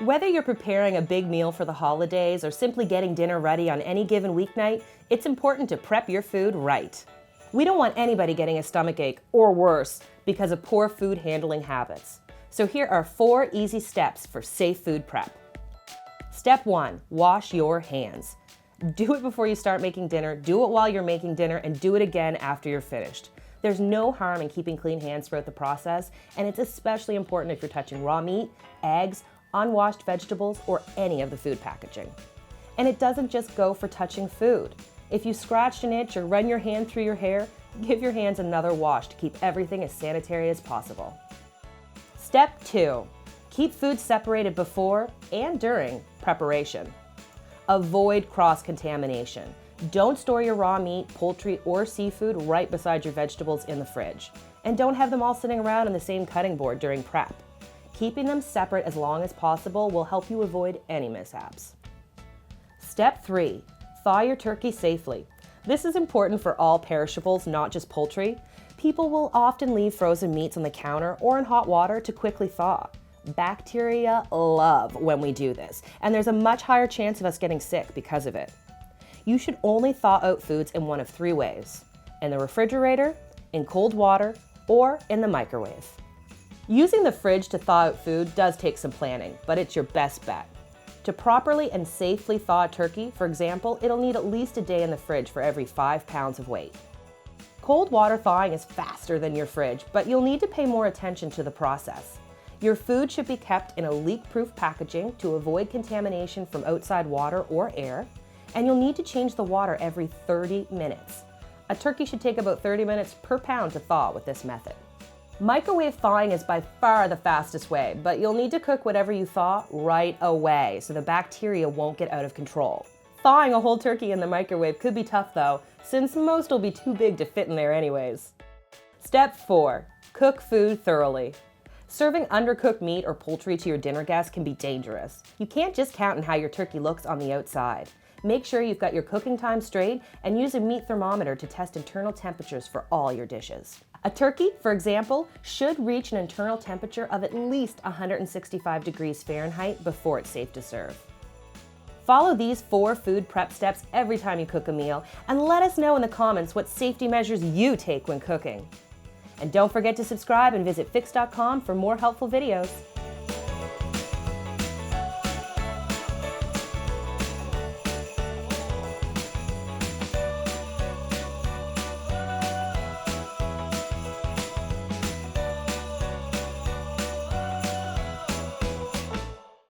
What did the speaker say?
Whether you're preparing a big meal for the holidays or simply getting dinner ready on any given weeknight, it's important to prep your food right. We don't want anybody getting a stomachache or worse because of poor food handling habits. So here are 4 easy steps for safe food prep. Step 1, wash your hands. Do it before you start making dinner, do it while you're making dinner, and do it again after you're finished. There's no harm in keeping clean hands throughout the process, and it's especially important if you're touching raw meat, eggs, unwashed vegetables, or any of the food packaging. And it doesn't just go for touching food. If you scratched an itch or run your hand through your hair, give your hands another wash to keep everything as sanitary as possible. Step 2, keep food separated before and during preparation. Avoid cross-contamination. Don't store your raw meat, poultry, or seafood right beside your vegetables in the fridge. And don't have them all sitting around on the same cutting board during prep. Keeping them separate as long as possible will help you avoid any mishaps. Step 3, thaw your turkey safely. This is important for all perishables, not just poultry. People will often leave frozen meats on the counter or in hot water to quickly thaw. Bacteria love when we do this, and there's a much higher chance of us getting sick because of it. You should only thaw out foods in one of 3 ways: in the refrigerator, in cold water, or in the microwave. Using the fridge to thaw out food does take some planning, but it's your best bet. To properly and safely thaw a turkey, for example, it'll need at least a day in the fridge for every 5 pounds of weight. Cold water thawing is faster than your fridge, but you'll need to pay more attention to the process. Your food should be kept in a leak-proof packaging to avoid contamination from outside water or air, and you'll need to change the water every 30 minutes. A turkey should take about 30 minutes per pound to thaw with this method. Microwave thawing is by far the fastest way, but you'll need to cook whatever you thaw right away so the bacteria won't get out of control. Thawing a whole turkey in the microwave could be tough though, since most will be too big to fit in there anyways. Step 4, cook food thoroughly. Serving undercooked meat or poultry to your dinner guests can be dangerous. You can't just count on how your turkey looks on the outside. Make sure you've got your cooking time straight and use a meat thermometer to test internal temperatures for all your dishes. A turkey, for example, should reach an internal temperature of at least 165 degrees Fahrenheit before it's safe to serve. Follow these 4 food prep steps every time you cook a meal, and let us know in the comments what safety measures you take when cooking. And don't forget to subscribe and visit Fix.com for more helpful videos.